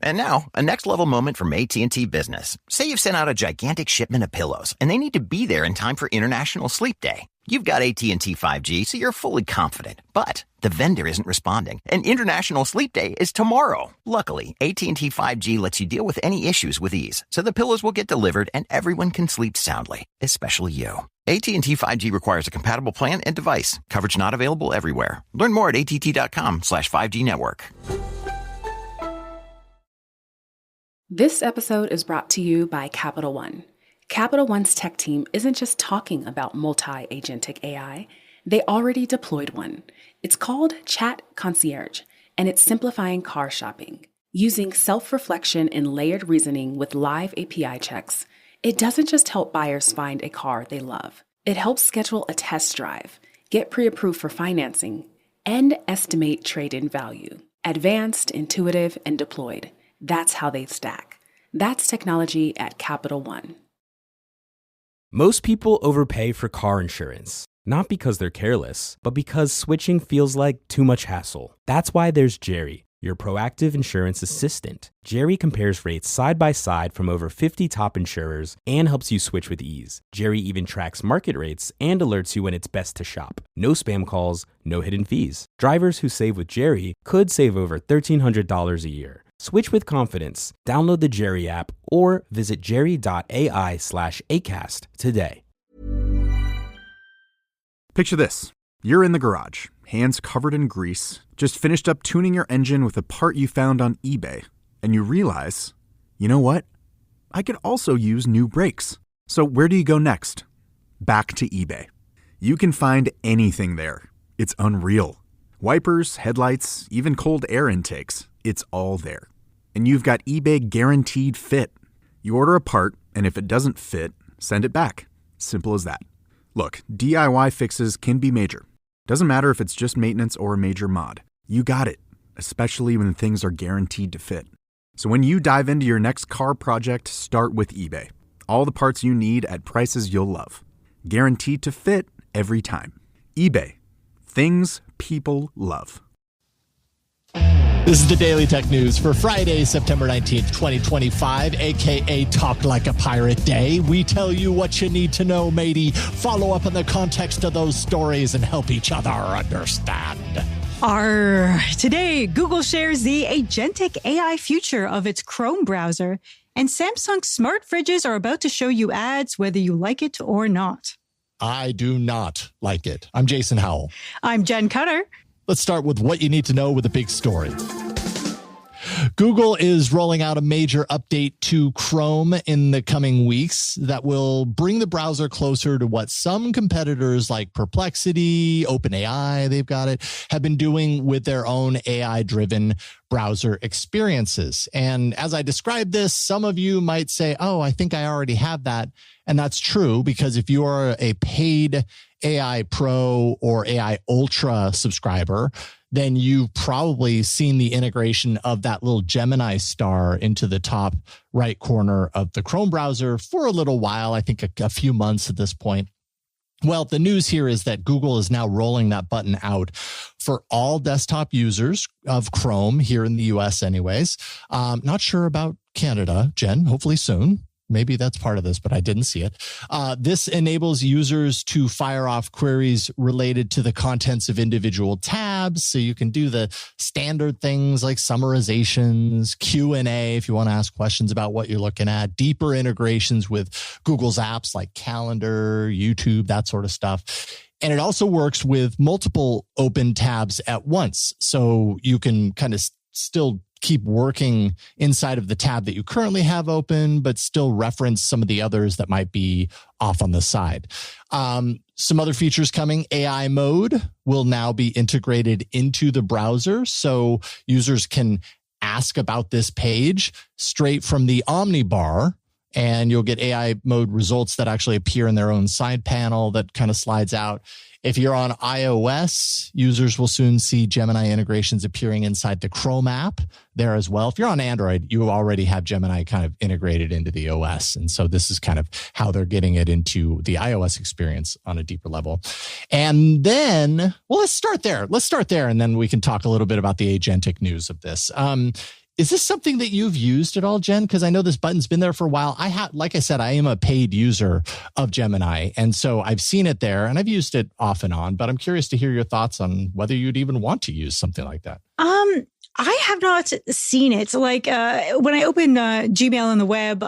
And now, a next-level moment from AT&T Business. Say you've sent out a gigantic shipment of pillows, and they need to be there in time for International Sleep Day. You've got AT&T 5G, so you're fully confident. But the vendor isn't responding, and International Sleep Day is tomorrow. Luckily, AT&T 5G lets you deal with any issues with ease, so the pillows will get delivered and everyone can sleep soundly, especially you. AT&T 5G requires a compatible plan and device. Coverage not available everywhere. Learn more at att.com/5G network. This episode is brought to you by Capital One. Capital One's tech team isn't just talking about multi-agentic AI, they already deployed one. It's called Chat Concierge, and it's simplifying car shopping. Using self-reflection and layered reasoning with live API checks, it doesn't just help buyers find a car they love. It helps schedule a test drive, get pre-approved for financing, and estimate trade-in value. Advanced, intuitive, and deployed. That's how they stack. That's technology at Capital One. Most people overpay for car insurance, not because they're careless, but because switching feels like too much hassle. That's why there's Jerry, your proactive insurance assistant. Jerry compares rates side by side from over 50 top insurers and helps you switch with ease. Jerry even tracks market rates and alerts you when it's best to shop. No spam calls, no hidden fees. Drivers who save with Jerry could save over $1,300 a year. Switch with confidence. Download the Jerry app or visit jerry.ai/ACAST today. Picture this. You're in the garage, hands covered in grease, just finished up tuning your engine with a part you found on eBay, and you realize, you know what? I could also use new brakes. So where do you go next? Back to eBay. You can find anything there. It's unreal. Wipers, headlights, even cold air intakes. It's all there. And you've got eBay Guaranteed Fit. You order a part, and if it doesn't fit, send it back. Simple as that. Look, DIY fixes can be major. Doesn't matter if it's just maintenance or a major mod. You got it, especially when things are guaranteed to fit. So when you dive into your next car project, start with eBay. All the parts you need at prices you'll love. Guaranteed to fit every time. eBay. Things people love. This is the Daily Tech News for Friday, September 19th, 2025, a.k.a. Talk Like a Pirate Day. We tell you what you need to know, matey. Follow up on the context of those stories and help each other understand. Today, Google shares the agentic AI future of its Chrome browser, and Samsung smart fridges are about to show you ads whether you like it or not. I do not like it. I'm Jason Howell. I'm Jenn Cutter. Let's start with what you need to know with a big story. Google is rolling out a major update to Chrome in the coming weeks that will bring the browser closer to what some competitors like Perplexity, OpenAI, they've got it, have been doing with their own AI-driven browser experiences. And as I describe this, some of you might say, oh, I think I already have that. And that's true, because if you are a paid AI Pro or AI Ultra subscriber, then you've probably seen the integration of that little Gemini star into the top right corner of the Chrome browser for a little while, I think a few months at this point. Well, the news here is that Google is now rolling that button out for all desktop users of Chrome here in the US anyways. Not sure about Canada, Jen, hopefully soon. Maybe that's part of this, but I didn't see it. This enables users to fire off queries related to the contents of individual tabs. So you can do the standard things like summarizations, Q&A if you want to ask questions about what you're looking at, deeper integrations with Google's apps like Calendar, YouTube, that sort of stuff. And it also works with multiple open tabs at once. So you can kind of still keep working inside of the tab that you currently have open, but still reference some of the others that might be off on the side. Some other features coming. AI mode will now be integrated into the browser, so users can ask about this page straight from the Omni bar, and you'll get AI mode results that actually appear in their own side panel that kind of slides out. If you're on iOS, users will soon see Gemini integrations appearing inside the Chrome app there as well. If you're on Android, you already have Gemini kind of integrated into the OS. And so this is kind of how they're getting it into the iOS experience on a deeper level. And then, well, let's start there. And then we can talk a little bit about the agentic news of this. Is this something that you've used at all, Jen? Because I know this button's been there for a while. Like I said, I am a paid user of Gemini. And so I've seen it there and I've used it off and on, but I'm curious to hear your thoughts on whether you'd even want to use something like that. I have not seen it. Like when I open Gmail on the web,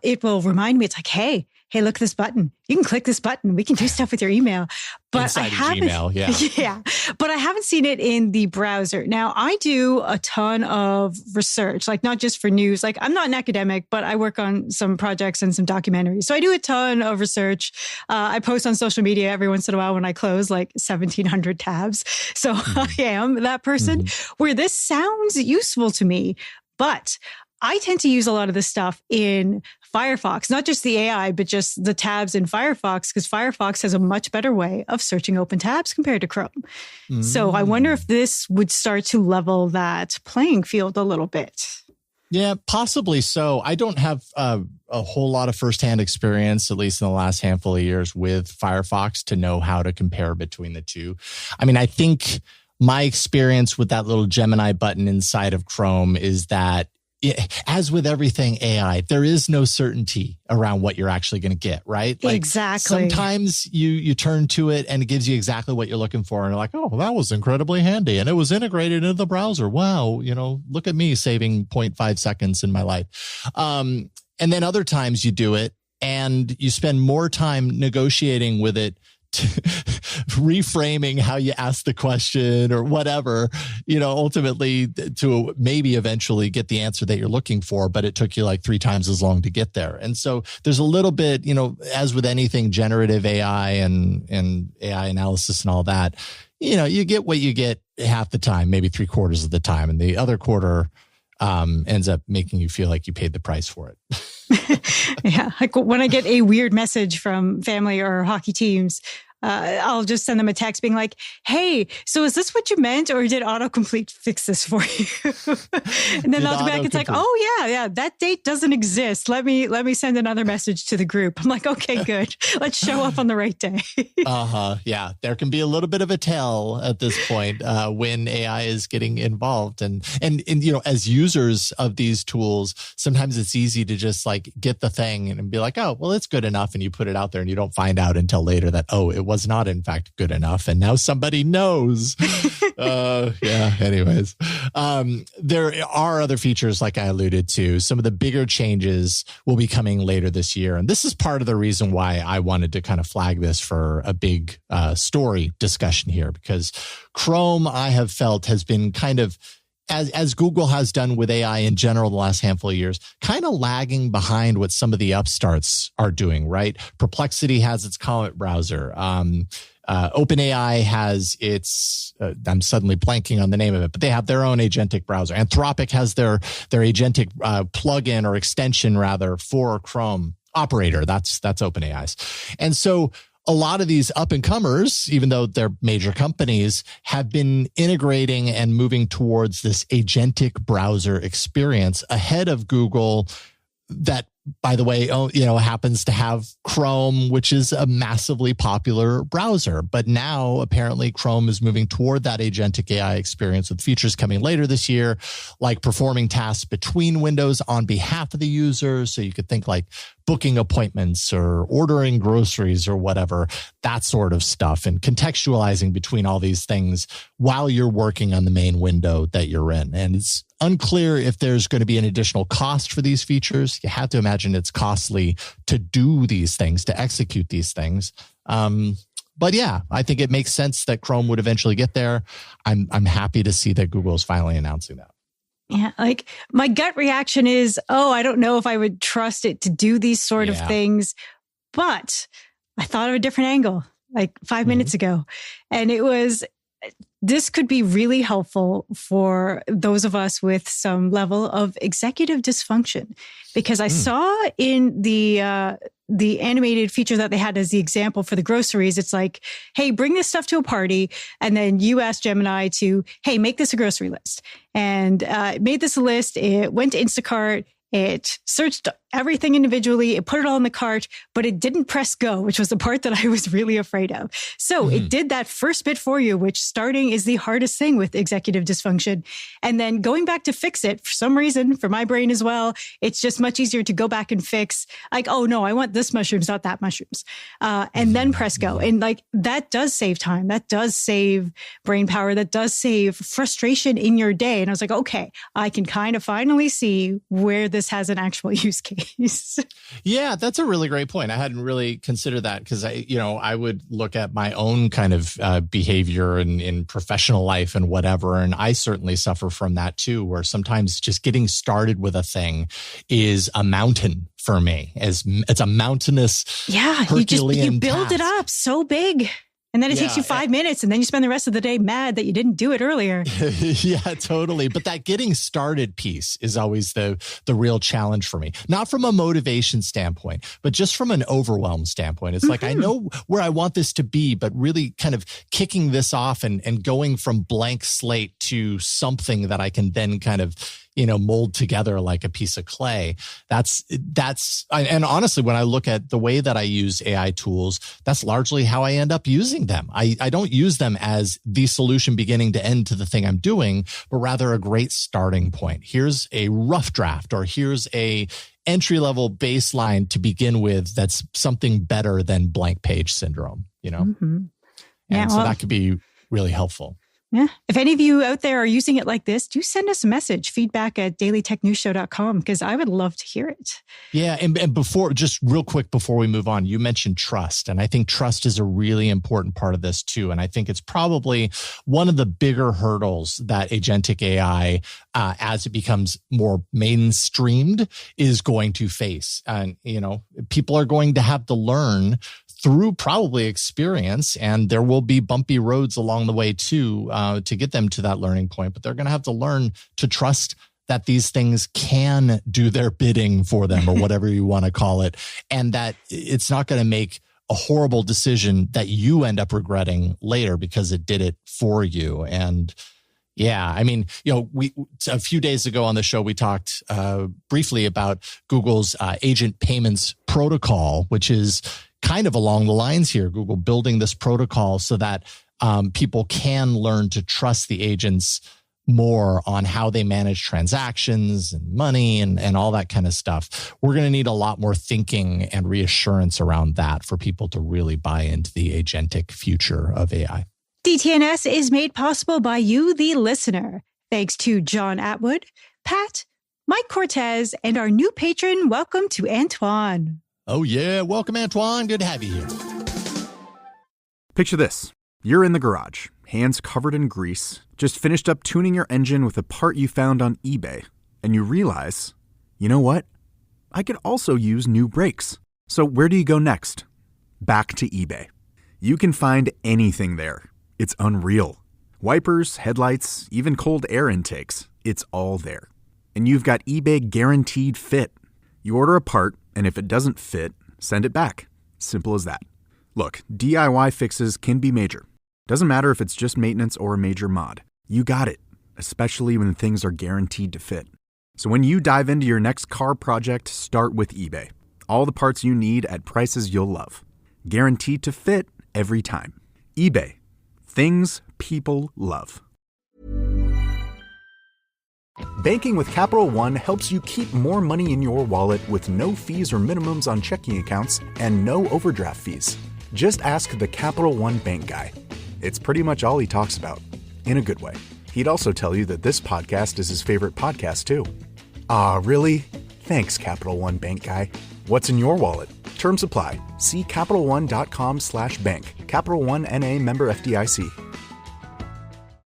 it will remind me. It's like, hey, look at this button. You can click this button. We can do stuff with your email. But inside I haven't, Gmail, yeah. Yeah. But I haven't seen it in the browser. Now, I do a ton of research, like not just for news. Like I'm not an academic, but I work on some projects and some documentaries. So I do a ton of research. I post on social media every once in a while when I close like 1,700 tabs. So I am that person where this sounds useful to me, but I tend to use a lot of this stuff in Firefox, not just the AI, but just the tabs in Firefox, because Firefox has a much better way of searching open tabs compared to Chrome. So I wonder if this would start to level that playing field a little bit. Yeah, possibly so. I don't have a whole lot of firsthand experience, at least in the last handful of years, with Firefox to know how to compare between the two. I mean, I think my experience with that little Gemini button inside of Chrome is that as with everything AI, there is no certainty around what you're actually going to get, right? Like exactly. Sometimes you turn to it and it gives you exactly what you're looking for. And you're like, oh, that was incredibly handy. And it was integrated into the browser. Wow. Look at me saving 0.5 seconds in my life. And then other times you do it and you spend more time negotiating with it, reframing how you ask the question or whatever, ultimately to maybe eventually get the answer that you're looking for, but it took you like 3 times as long to get there. And so there's a little bit, as with anything generative AI and AI analysis and all that, you get what you get half the time, maybe 3/4 of the time. And the other quarter ends up making you feel like you paid the price for it. Yeah. Like when I get a weird message from family or hockey teams, I'll just send them a text being like, hey, so is this what you meant? Or did autocomplete fix this for you? And then they'll be back. It's like, oh yeah, that date doesn't exist. Let me send another message to the group. I'm like, okay, good. Let's show up on the right day. Yeah. There can be a little bit of a tell at this point when AI is getting involved. And as users of these tools, sometimes it's easy to just like get the thing and be like, oh, well, it's good enough. And you put it out there and you don't find out until later that, oh, it was not in fact good enough. And now somebody knows. Anyways, there are other features like I alluded to. Some of the bigger changes will be coming later this year. And this is part of the reason why I wanted to kind of flag this for a big story discussion here, because Chrome, I have felt, has been kind of, as Google has done with AI in general the last handful of years, kind of lagging behind what some of the upstarts are doing, right? Perplexity has its comment browser. OpenAI has its, I'm suddenly blanking on the name of it, but they have their own agentic browser. Anthropic has their agentic plugin or extension rather for Chrome Operator. That's OpenAI's. And so a lot of these up and comers, even though they're major companies, have been integrating and moving towards this agentic browser experience ahead of Google that, by the way, happens to have Chrome, which is a massively popular browser. But now apparently Chrome is moving toward that agentic AI experience with features coming later this year, like performing tasks between windows on behalf of the user. So you could think like booking appointments or ordering groceries or whatever, that sort of stuff, and contextualizing between all these things while you're working on the main window that you're in. And it's unclear if there's going to be an additional cost for these features. You have to imagine it's costly to do these things, to execute these things. But yeah, I think it makes sense that Chrome would eventually get there. I'm happy to see that Google's finally announcing that. Yeah, like my gut reaction is, I don't know if I would trust it to do these sort of things. But I thought of a different angle like 5 minutes ago. And it was, this could be really helpful for those of us with some level of executive dysfunction, because I saw in the animated feature that they had as the example for the groceries, it's like, hey, bring this stuff to a party. And then you ask Gemini to, hey, make this a grocery list. And it made this a list. It went to Instacart. It searched everything individually. It put it all in the cart, but it didn't press go, which was the part that I was really afraid of. So it did that first bit for you, which starting is the hardest thing with executive dysfunction. And then going back to fix it, for some reason, for my brain as well, it's just much easier to go back and fix, like, oh no, I want this mushrooms, not that mushrooms. And then press go. And like, that does save time. That does save brain power. That does save frustration in your day. And I was like, okay, I can kind of finally see where this has an actual use case. Yeah, that's a really great point. I hadn't really considered that because I would look at my own kind of behavior in professional life and whatever. And I certainly suffer from that too, where sometimes just getting started with a thing is a mountain for me. It's a mountainous, Herculean you build it up so big. And then it takes you 5 minutes, and then you spend the rest of the day mad that you didn't do it earlier. Yeah, totally. But that getting started piece is always the real challenge for me. Not from a motivation standpoint, but just from an overwhelm standpoint. It's like, I know where I want this to be, but really kind of kicking this off and going from blank slate to something that I can then kind of mold together like a piece of clay. And honestly, when I look at the way that I use AI tools, that's largely how I end up using them. I don't use them as the solution beginning to end to the thing I'm doing, but rather a great starting point. Here's a rough draft, or here's a entry-level baseline to begin with that's something better than blank page syndrome, And so that could be really helpful. Yeah. If any of you out there are using it like this, do send us a message, feedback@dailytechnewsshow.com, because I would love to hear it. Yeah. And just real quick before we move on, you mentioned trust. And I think trust is a really important part of this too. And I think it's probably one of the bigger hurdles that agentic AI, as it becomes more mainstreamed, is going to face. And, people are going to have to learn through probably experience, and there will be bumpy roads along the way too, to get them to that learning point. But they're going to have to learn to trust that these things can do their bidding for them, or whatever you want to call it, and that it's not going to make a horrible decision that you end up regretting later because it did it for you. And yeah, I mean, a few days ago on the show, we talked briefly about Google's agent payments protocol, which is kind of along the lines here, Google building this protocol so that people can learn to trust the agents more on how they manage transactions and money and all that kind of stuff. We're going to need a lot more thinking and reassurance around that for people to really buy into the agentic future of AI. DTNS is made possible by you, the listener. Thanks to John Atwood, Pat, Mike Cortez, and our new patron. Welcome to Antoine. Oh, yeah. Welcome, Antoine. Good to have you here. Picture this. You're in the garage, hands covered in grease, just finished up tuning your engine with a part you found on eBay, and you realize, you know what? I could also use new brakes. So where do you go next? Back to eBay. You can find anything there. It's unreal. Wipers, headlights, even cold air intakes. It's all there. And you've got eBay Guaranteed Fit. You order a part, and if it doesn't fit, send it back. Simple as that. Look, DIY fixes can be major. Doesn't matter if it's just maintenance or a major mod. You got it, especially when things are guaranteed to fit. So when you dive into your next car project, start with eBay. All the parts you need at prices you'll love. Guaranteed to fit every time. eBay. Things people love. Banking with Capital One helps you keep more money in your wallet with no fees or minimums on checking accounts and no overdraft fees. Just ask the Capital One bank guy. It's pretty much all he talks about, in a good way. He'd also tell you that this podcast is his favorite podcast, too. Ah, really? Thanks, Capital One bank guy. What's in your wallet? Terms apply. See CapitalOne.com/bank. Capital One N.A. member FDIC.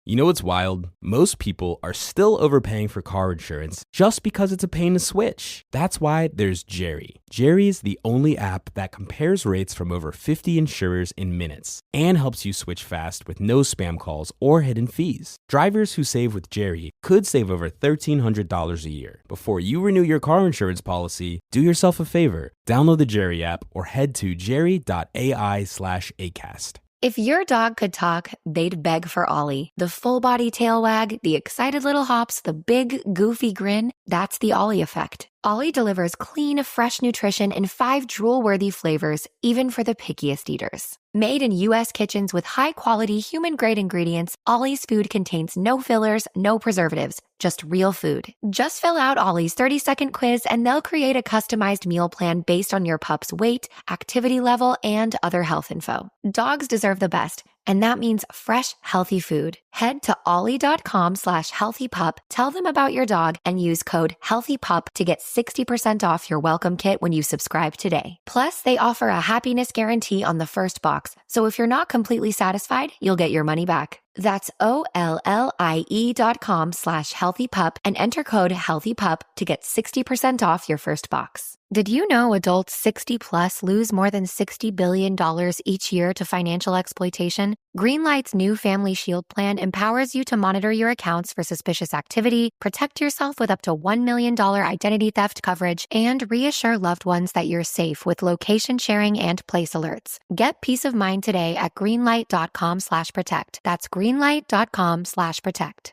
You know what's wild? Most people are still overpaying for car insurance just because it's a pain to switch. That's why there's Jerry. Jerry is the only app that compares rates from over 50 insurers in minutes and helps you switch fast with no spam calls or hidden fees. Drivers who save with Jerry could save over $1,300 a year. Before you renew your car insurance policy, do yourself a favor. Download the Jerry app or head to jerry.ai/ACAST. If your dog could talk, they'd beg for Ollie. The full-body tail wag, the excited little hops, the big, goofy grin. That's the Ollie effect. Ollie delivers clean, fresh nutrition in 5 drool-worthy flavors, even for the pickiest eaters. Made in U.S. kitchens with high-quality, human-grade ingredients, Ollie's food contains no fillers, no preservatives, just real food. Just fill out Ollie's 30-second quiz and they'll create a customized meal plan based on your pup's weight, activity level, and other health info. Dogs deserve the best, and that means fresh, healthy food. Head to ollie.com/healthypup, tell them about your dog, and use code HEALTHYPUP to get 60% off your welcome kit when you subscribe today. Plus, they offer a happiness guarantee on the first box, so if you're not completely satisfied, you'll get your money back. That's OLLIE.com/healthypup and enter code HEALTHYPUP to get 60% off your first box. Did you know adults 60 plus lose more than $60 billion each year to financial exploitation? Greenlight's new Family Shield plan empowers you to monitor your accounts for suspicious activity, protect yourself with up to $1 million identity theft coverage, and reassure loved ones that you're safe with location sharing and place alerts. Get peace of mind today at greenlight.com/protect. That's greenlight.com/protect.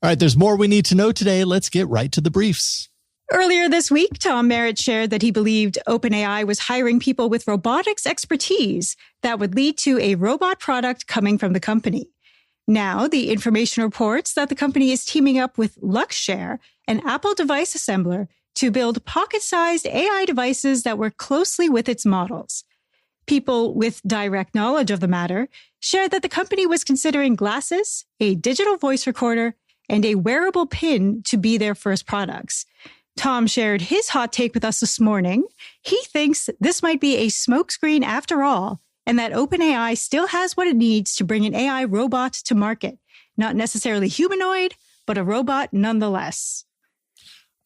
All right, there's more we need to know today. Let's get right to the briefs. Earlier this week, Tom Merritt shared that he believed OpenAI was hiring people with robotics expertise that would lead to a robot product coming from the company. Now, the information reports that the company is teaming up with Luxshare, an Apple device assembler, to build pocket-sized AI devices that work closely with its models. People with direct knowledge of the matter shared that the company was considering glasses, a digital voice recorder, and a wearable pin to be their first products. Tom shared his hot take with us this morning. He thinks this might be a smokescreen after all, and that OpenAI still has what it needs to bring an AI robot to market. Not necessarily humanoid, but a robot nonetheless.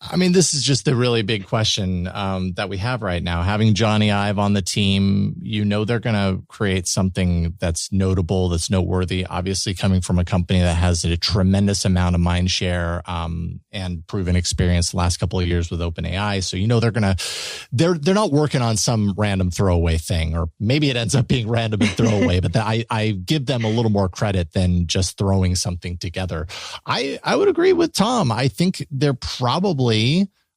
I mean, this is just the really big question that we have right now. Having Johnny Ive on the team, you know they're going to create something that's notable, that's noteworthy, obviously coming from a company that has a tremendous amount of mind share and proven experience the last couple of years with OpenAI. So, you know, they're not working on some random throwaway thing, or maybe it ends up being random and throwaway, but I give them a little more credit than just throwing something together. I would agree with Tom. I think they're probably,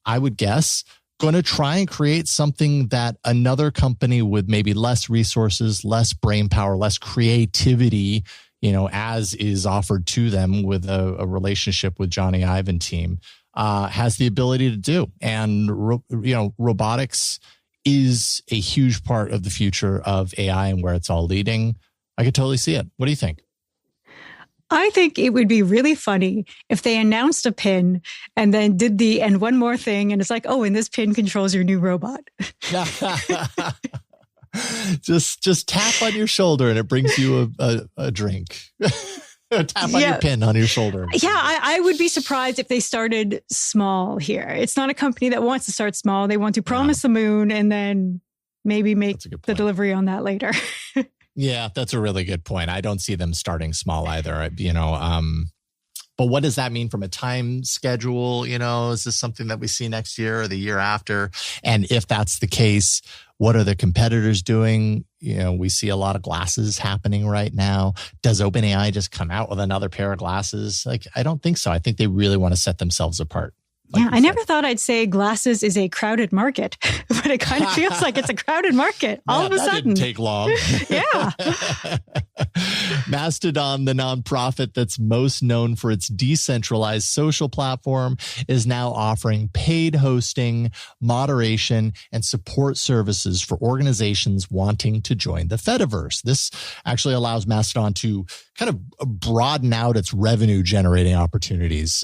I would guess, going to try and create something that another company with maybe less resources, less brain power, less creativity, you know, as is offered to them with a relationship with Johnny Ive and team, has the ability to do. And, robotics is a huge part of the future of AI and where it's all leading. I could totally see it. What do you think? I think it would be really funny if they announced a pin and then did and one more thing. And it's like, oh, and this pin controls your new robot. just tap on your shoulder and it brings you a drink. Tap on your pin on your shoulder. Yeah, I would be surprised if they started small here. It's not a company that wants to start small. They want to promise the moon and then maybe make the delivery on that later. Yeah, that's a really good point. I don't see them starting small either, but what does that mean from a time schedule? You know, is this something that we see next year or the year after? And if that's the case, what are the competitors doing? You know, we see a lot of glasses happening right now. Does OpenAI just come out with another pair of glasses? Like, I don't think so. I think they really want to set themselves apart. Like I never thought I'd say glasses is a crowded market, but it kind of feels like it's a crowded market all of a sudden. That didn't take long. Yeah. Mastodon, the nonprofit that's most known for its decentralized social platform, is now offering paid hosting, moderation, and support services for organizations wanting to join the Fediverse. This actually allows Mastodon to kind of broaden out its revenue generating opportunities.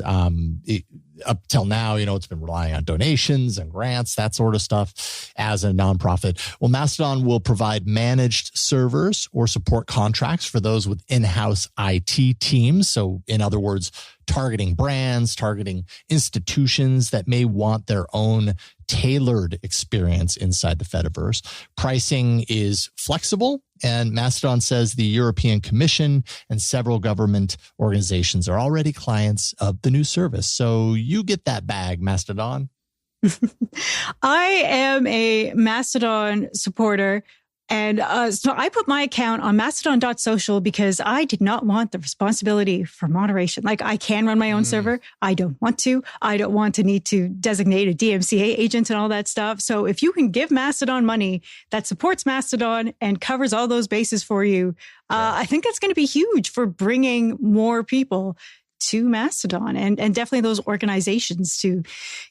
Up till now, you know, it's been relying on donations and grants, that sort of stuff as a nonprofit. Well, Mastodon will provide managed servers or support contracts for those with in-house IT teams. So in other words, targeting brands, targeting institutions that may want their own tailored experience inside the Fediverse. Pricing is flexible, and Mastodon says the European Commission and several government organizations are already clients of the new service. So you get that bag, Mastodon. I am a Mastodon supporter. And so I put my account on mastodon.social because I did not want the responsibility for moderation. Like, I can run my own server. I don't want to. I don't want to need to designate a DMCA agent and all that stuff. So if you can give Mastodon money that supports Mastodon and covers all those bases for you, I think that's going to be huge for bringing more people to Mastodon and definitely those organizations too.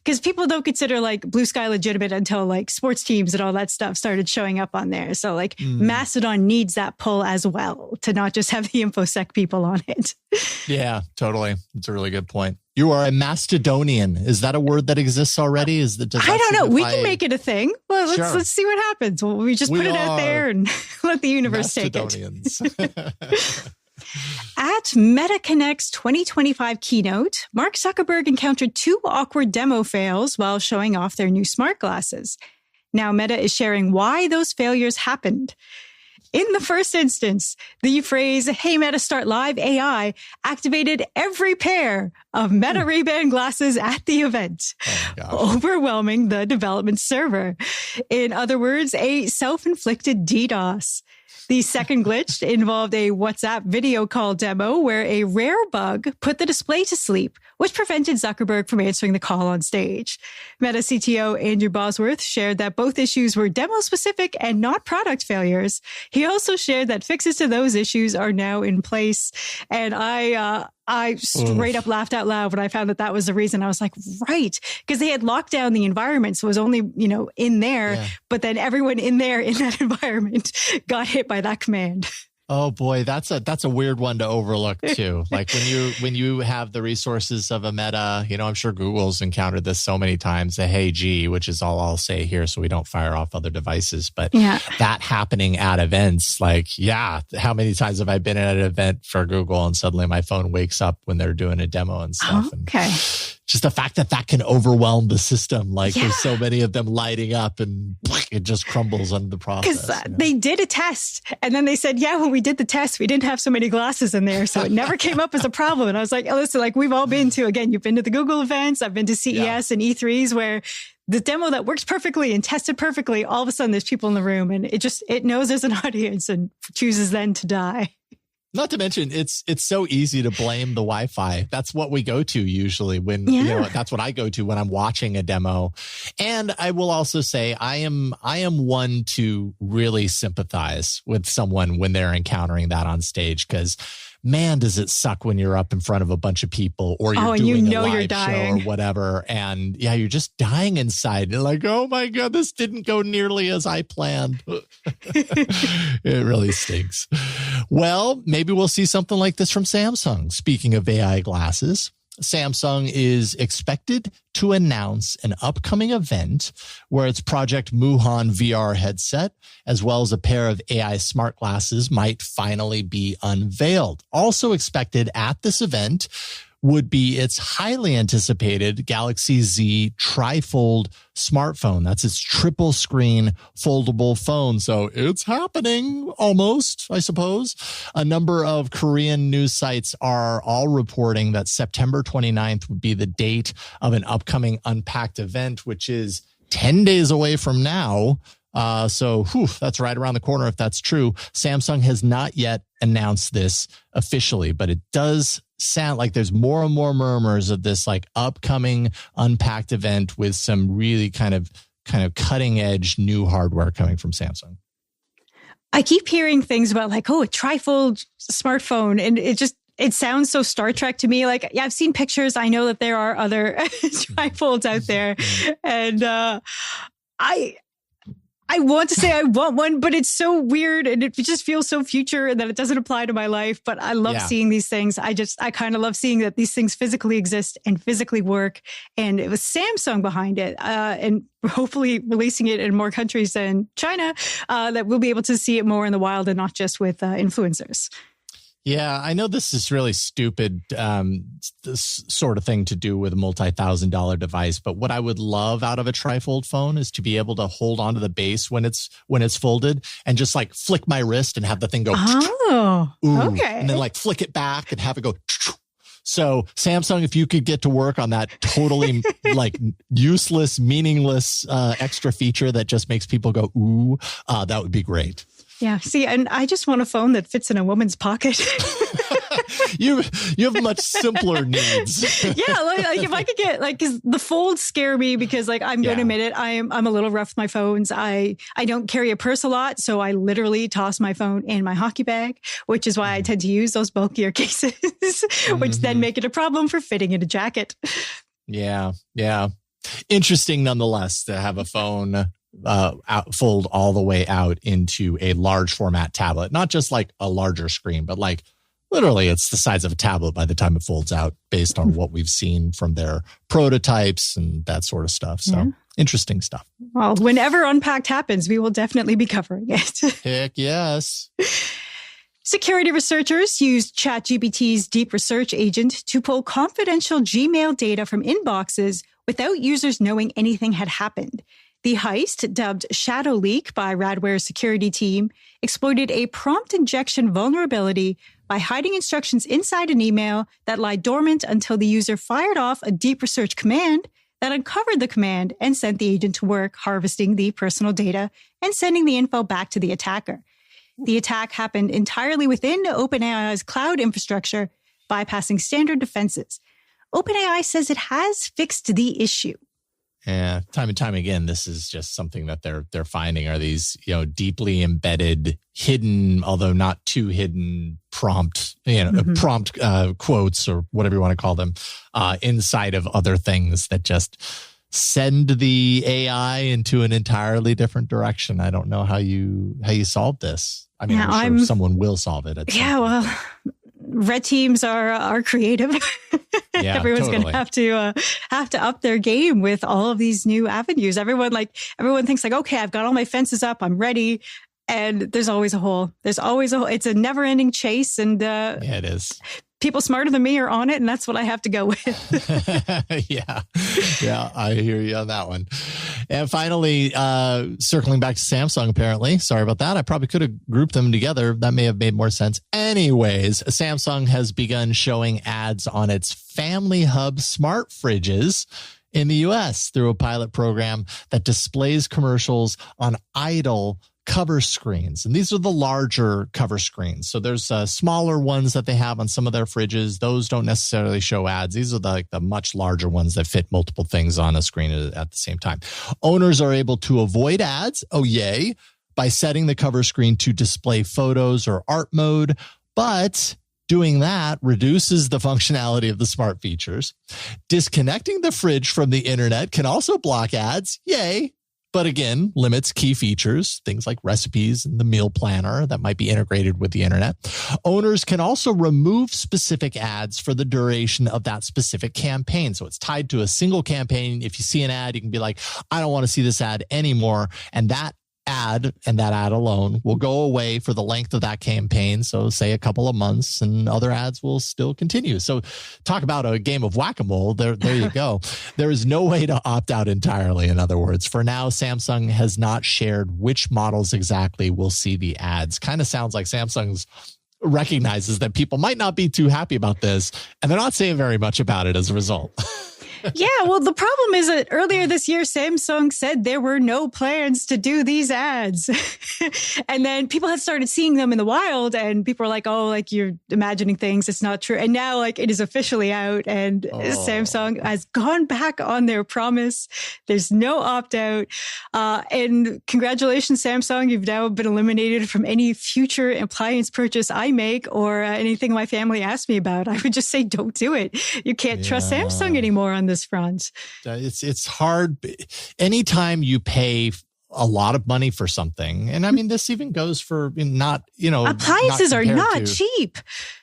Because people don't consider like Blue Sky legitimate until like sports teams and all that stuff started showing up on there. So like Mastodon needs that pull as well to not just have the InfoSec people on it. Yeah, totally. It's a really good point. You are a Mastodonian. Is that a word that exists already? I don't know. We can make it a thing. Well, let's see what happens. Well, we just put it out there and let the universe take it. At MetaConnect's 2025 keynote, Mark Zuckerberg encountered 2 awkward demo fails while showing off their new smart glasses. Now, Meta is sharing why those failures happened. In the first instance, the phrase, "Hey Meta, start live AI," activated every pair of Meta Ray-Ban glasses at the event, overwhelming the development server. In other words, a self-inflicted DDoS. The second glitch involved a WhatsApp video call demo where a rare bug put the display to sleep, which prevented Zuckerberg from answering the call on stage. Meta CTO Andrew Bosworth shared that both issues were demo-specific and not product failures. He also shared that fixes to those issues are now in place. And I straight up laughed out loud when I found that was the reason. I was like, right, because they had locked down the environment. So it was only, in there, but then everyone in that environment got hit by that command. Oh boy, that's a weird one to overlook too. Like when you have the resources of a Meta, I'm sure Google's encountered this so many times, a hey G, which is all I'll say here so we don't fire off other devices. But that happening at events, how many times have I been at an event for Google and suddenly my phone wakes up when they're doing a demo and stuff. Okay. And just the fact that can overwhelm the system. There's so many of them lighting up and it just crumbles under the process. Because they did a test and then they said, when we did the test, we didn't have so many glasses in there. So it never came up as a problem. And I was like, listen, we've all been to, again, you've been to the Google events. I've been to CES and E3s where the demo that works perfectly and tested perfectly, all of a sudden there's people in the room and it knows there's an audience and chooses then to die. Not to mention, it's so easy to blame the Wi-Fi. That's what we go to usually when, that's what I go to when I'm watching a demo. And I will also say I am one to really sympathize with someone when they're encountering that on stage because man, does it suck when you're up in front of a bunch of people or you're doing a live show or whatever. And you're just dying inside. You're like, oh my God, this didn't go nearly as I planned. It really stinks. Well, maybe we'll see something like this from Samsung. Speaking of AI glasses, Samsung is expected to announce an upcoming event where its Project Muhan VR headset, as well as a pair of AI smart glasses, might finally be unveiled. Also expected at this event would be its highly anticipated Galaxy Z trifold smartphone. That's its triple screen foldable phone. So it's happening almost, I suppose. A number of Korean news sites are all reporting that September 29th would be the date of an upcoming Unpacked event, which is 10 days away from now. So that's right around the corner if that's true. Samsung has not yet announced this officially, but it does sound like there's more and more murmurs of this upcoming Unpacked event with some really kind of cutting edge new hardware coming from Samsung. I keep hearing things about a trifold smartphone, and it sounds so Star Trek to me. I've seen pictures. I know that there are other trifolds out there, and I want to say I want one, but it's so weird and it just feels so future that it doesn't apply to my life. But I love seeing these things. I kind of love seeing that these things physically exist and physically work. And it was Samsung behind it and hopefully releasing it in more countries than China that we'll be able to see it more in the wild and not just with influencers. Yeah, I know this is really stupid, this sort of thing to do with a multi-$1,000 device. But what I would love out of a trifold phone is to be able to hold onto the base when it's folded and just flick my wrist and have the thing go. Oh, okay. And then flick it back and have it go. So Samsung, if you could get to work on that totally like useless, meaningless extra feature that just makes people go, ooh, that would be great. Yeah. See, and I just want a phone that fits in a woman's pocket. You have much simpler needs. Yeah, like if I could get cause the folds scare me because I'm going to admit it, I'm a little rough with my phones. I don't carry a purse a lot, so I literally toss my phone in my hockey bag, which is why I tend to use those bulkier cases, which then make it a problem for fitting in a jacket. Yeah. Interesting nonetheless to have a phone fold all the way out into a large format tablet, not just like a larger screen, but like literally it's the size of a tablet by the time it folds out based on what we've seen from their prototypes and that sort of stuff. So interesting stuff. Well, whenever Unpacked happens, we will definitely be covering it. Heck yes. Security researchers used ChatGPT's deep research agent to pull confidential Gmail data from inboxes without users knowing anything had happened. The heist, dubbed Shadow Leak by Radware's security team, exploited a prompt injection vulnerability by hiding instructions inside an email that lie dormant until the user fired off a deep research command that uncovered the command and sent the agent to work harvesting the personal data and sending the info back to the attacker. The attack happened entirely within OpenAI's cloud infrastructure, bypassing standard defenses. OpenAI says it has fixed the issue. Yeah, time and time again, this is just something that they're finding are these, deeply embedded, hidden, although not too hidden prompt quotes or whatever you want to call them, inside of other things that just send the AI into an entirely different direction. I don't know how you solve this. I mean, I'm sure someone will solve it. Well, red teams are creative. Yeah, everyone's totally. going to have to up their game with all of these new avenues. Everyone thinks okay, I've got all my fences up, I'm ready. And there's always a hole. It's a never ending chase. And yeah, it is. People smarter than me are on it, and that's what I have to go with. Yeah, I hear you on that one. And finally, circling back to Samsung, apparently. Sorry about that. I probably could have grouped them together. That may have made more sense. Anyways, Samsung has begun showing ads on its Family Hub smart fridges in the U.S. through a pilot program that displays commercials on idle cover screens. And these are the larger cover screens. So there's smaller ones that they have on some of their fridges. Those don't necessarily show ads. These are the much larger ones that fit multiple things on a screen at the same time. Owners are able to avoid ads. Oh, yay. By setting the cover screen to display photos or art mode. But doing that reduces the functionality of the smart features. Disconnecting the fridge from the internet can also block ads. Yay. But again, limits key features, things like recipes and the meal planner that might be integrated with the internet. Owners can also remove specific ads for the duration of that specific campaign. So it's tied to a single campaign. If you see an ad, you can be like, I don't want to see this ad anymore. And that ad and that ad alone will go away for the length of that campaign. So say a couple of months and other ads will still continue. So talk about a game of whack-a-mole. There you go. There is no way to opt out entirely. In other words, for now, Samsung has not shared which models exactly will see the ads. Kind of sounds like Samsung's recognizes that people might not be too happy about this, and they're not saying very much about it as a result. Yeah, well, the problem is that earlier this year, Samsung said there were no plans to do these ads. And then people had started seeing them in the wild and people were like, oh, like you're imagining things. It's not true. And now like it is officially out and Samsung has gone back on their promise. There's no opt out. And congratulations, Samsung. You've now been eliminated from any future appliance purchase I make or anything my family asks me about. I would just say, don't do it. You can't trust Samsung anymore on this front. It's hard. Anytime you pay a lot of money for something, and I mean, this even goes for appliances are not cheap.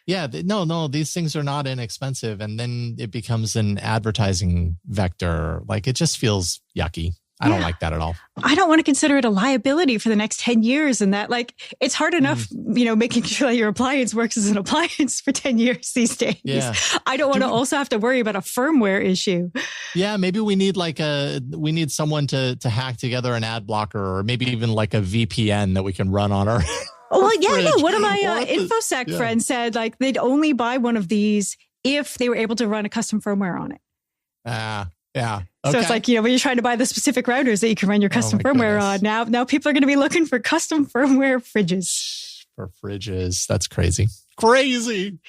Yeah, no, these things are not inexpensive. And then it becomes an advertising vector. Like it just feels yucky. I don't like that at all. I don't want to consider it a liability for the next 10 years and that like it's hard enough, making sure that your appliance works as an appliance for 10 years these days. Yeah. I don't want to also have to worry about a firmware issue. Yeah, maybe we need someone to hack together an ad blocker or maybe even like a VPN that we can run on our Well, yeah, no. One of my InfoSec friends said like they'd only buy one of these if they were able to run a custom firmware on it. Yeah. Okay. So it's like, when you're trying to buy the specific routers that you can run your custom firmware on, now people are going to be looking for custom firmware fridges. For fridges. That's crazy. Crazy.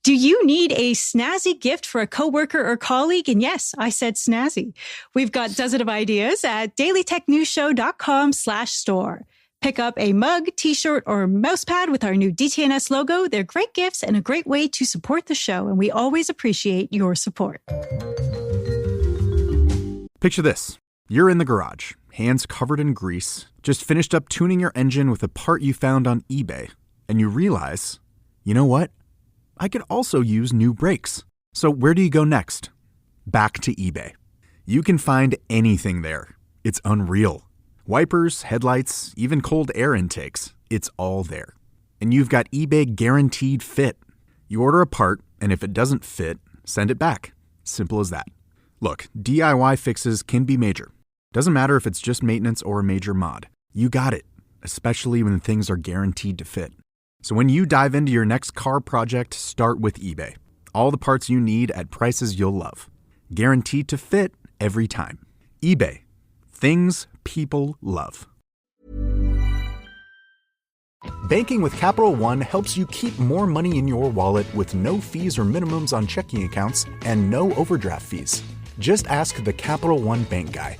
Do you need a snazzy gift for a coworker or colleague? And yes, I said snazzy. We've got dozens of ideas at dailytechnewsshow.com/store. Pick up a mug, t-shirt, or mousepad with our new DTNS logo. They're great gifts and a great way to support the show, and we always appreciate your support. Picture this. You're in the garage, hands covered in grease, just finished up tuning your engine with a part you found on eBay, and you realize, you know what? I could also use new brakes. So where do you go next? Back to eBay. You can find anything there. It's unreal. Wipers, headlights, even cold air intakes. It's all there. And you've got eBay Guaranteed Fit. You order a part, and if it doesn't fit, send it back. Simple as that. Look, DIY fixes can be major. Doesn't matter if it's just maintenance or a major mod. You got it, especially when things are guaranteed to fit. So when you dive into your next car project, start with eBay. All the parts you need at prices you'll love. Guaranteed to fit every time. eBay. Things people love. Banking with Capital One helps you keep more money in your wallet with no fees or minimums on checking accounts and no overdraft fees. Just ask the Capital One bank guy.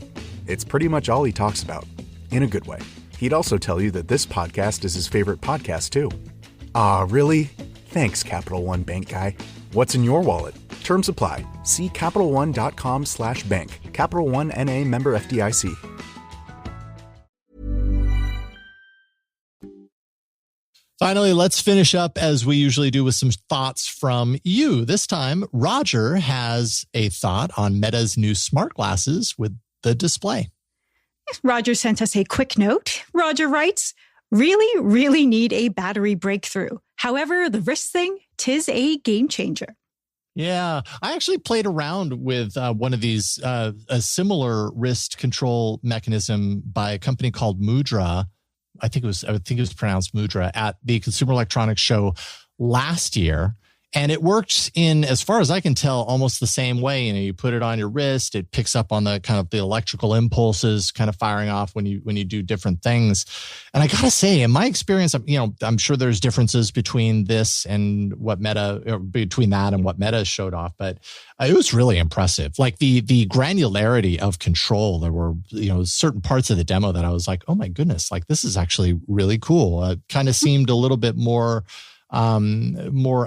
It's pretty much all he talks about, in a good way. He'd also tell you that this podcast is his favorite podcast, too. Aw, really? Thanks, Capital One bank guy. What's in your wallet? Terms apply. See CapitalOne.com/bank. Capital One N.A. member FDIC. Finally, let's finish up as we usually do with some thoughts from you. This time, Roger has a thought on Meta's new smart glasses with the display. Roger sent us a quick note. Roger writes, really, really need a battery breakthrough. However, the wrist thing, 'tis a game changer. Yeah, I actually played around with one of these, a similar wrist control mechanism by a company called Mudra. I think it was pronounced Mudra at the Consumer Electronics Show last year. And it works in, as far as I can tell, almost the same way. You put it on your wrist, it picks up on the kind of the electrical impulses kind of firing off when you do different things. And I gotta say, in my experience, I'm sure there's differences between this and what between that and what Meta showed off, but it was really impressive. Like the granularity of control. There were, certain parts of the demo that I was like, oh my goodness, like this is actually really cool. It kind of seemed a little bit more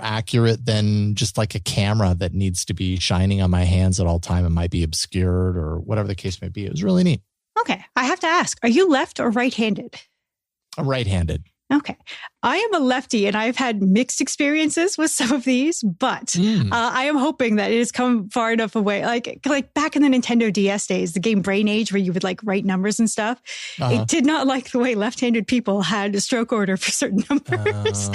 accurate than just like a camera that needs to be shining on my hands at all time and might be obscured or whatever the case may be. It was really neat. Okay. I have to ask, are you left or right-handed? I'm right-handed. Okay. I am a lefty and I've had mixed experiences with some of these, but I am hoping that it has come far enough away. Like back in the Nintendo DS days, the game Brain Age, where you would like write numbers and stuff. It did not like the way left-handed people had a stroke order for certain numbers.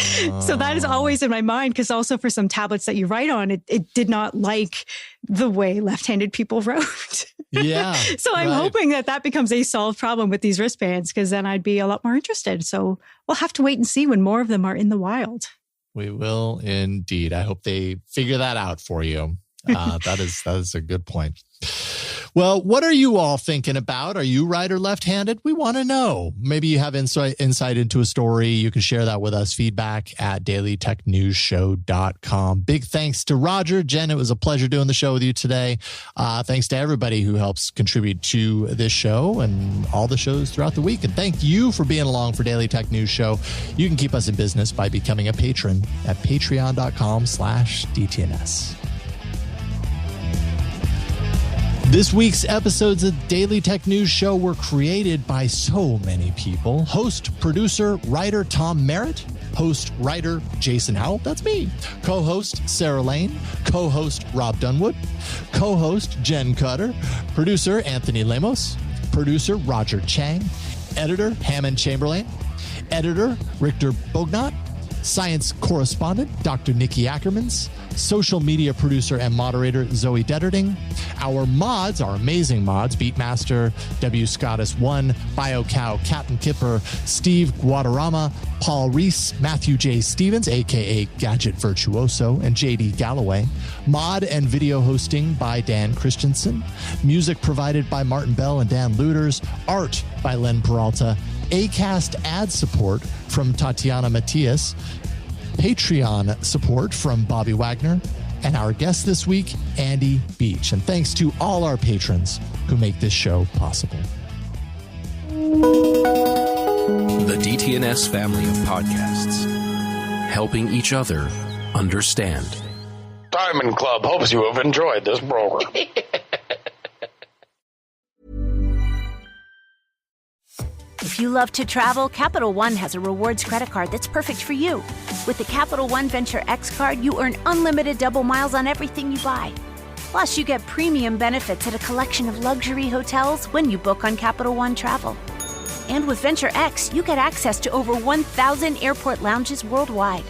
So that is always in my mind, because also for some tablets that you write on, it did not like the way left-handed people wrote. Yeah. So I'm hoping that becomes a solved problem with these wristbands, because then I'd be a lot more interested. So we'll have to wait and see when more of them are in the wild. We will indeed. I hope they figure that out for you. That is a good point. Well, what are you all thinking about? Are you right or left-handed? We want to know. Maybe you have insight into a story. You can share that with us. Feedback at dailytechnewsshow.com. Big thanks to Roger. Jen, it was a pleasure doing the show with you today. Thanks to everybody who helps contribute to this show and all the shows throughout the week. And thank you for being along for Daily Tech News Show. You can keep us in business by becoming a patron at patreon.com/DTNS. This week's episodes of Daily Tech News Show were created by so many people. Host, producer, writer Tom Merritt. Host, writer Jason Howell. That's me. Co-host Sarah Lane. Co-host Rob Dunwood. Co-host Jen Cutter. Producer Anthony Lemos. Producer Roger Chang. Editor Hammond Chamberlain. Editor Richter Bognot. Science correspondent Dr. Nikki Ackermans. social media producer and moderator Zoe Detterding. Our mods, our amazing mods, Beatmaster, W. Scottus 1, BioCow, Captain Kipper, Steve Guadarrama, Paul Reese, Matthew J. Stevens, aka Gadget Virtuoso, and JD Galloway. Mod and video hosting by Dan Christensen. Music provided by Martin Bell and Dan Luters. Art by Len Peralta. Acast ad support from Tatiana Matias. Patreon support from Bobby Wagner. And our guest this week, Andy Beach. And thanks to all our patrons who make this show possible. The DTNS family of podcasts, helping each other understand. Diamond Club hopes you have enjoyed this program. If you love to travel, Capital One has a rewards credit card that's perfect for you. With the Capital One Venture X card, you earn unlimited double miles on everything you buy. Plus, you get premium benefits at a collection of luxury hotels when you book on Capital One Travel. And with Venture X, you get access to over 1,000 airport lounges worldwide.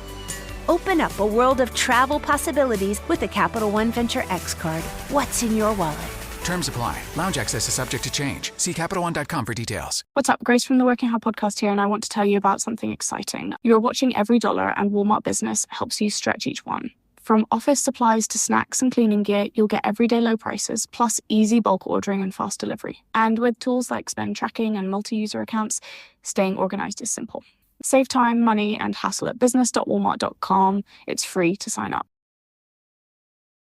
Open up a world of travel possibilities with the Capital One Venture X card. What's in your wallet? Terms apply. Lounge access is subject to change. See CapitalOne.com for details. What's up? Grace from the Working Hard podcast here, and I want to tell you about something exciting. You're watching every dollar, and Walmart Business helps you stretch each one. From office supplies to snacks and cleaning gear, you'll get everyday low prices, plus easy bulk ordering and fast delivery. And with tools like spend tracking and multi-user accounts, staying organized is simple. Save time, money, and hassle at business.walmart.com. It's free to sign up.